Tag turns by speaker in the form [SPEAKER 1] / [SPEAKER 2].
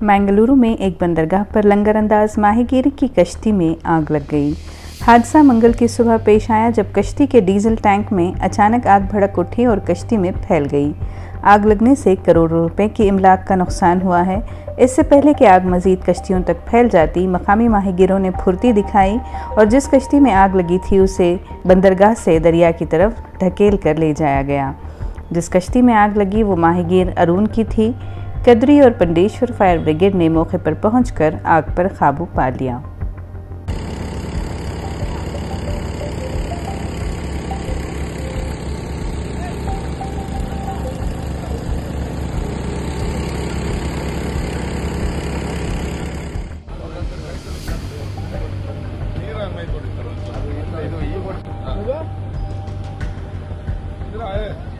[SPEAKER 1] बेंगलुरु में एक बंदरगाह पर लंगरअंदाज माहीगीरी की कश्ती में आग लग गई। हादसा मंगल की सुबह पेश आया जब कश्ती के डीजल टैंक में अचानक आग भड़क उठी और कश्ती में फैल गई। आग लगने से करोड़ों रुपए की इमलाक का नुकसान हुआ है। इससे पहले कि आग मजीद कश्तियों तक फैल जाती, मकामी माहीगीरों ने फुर्ती दिखाई और जिस कश्ती में आग लगी थी उसे बंदरगाह से दरिया की तरफ ढकेल कर ले जाया गया। जिस कश्ती में आग लगी वो माहीगीर अरुण की थी। कदरी और पंडेश्वर फायर ब्रिगेड ने मौके पर पहुंचकर आग पर काबू पा लिया।
[SPEAKER 2] ಇದು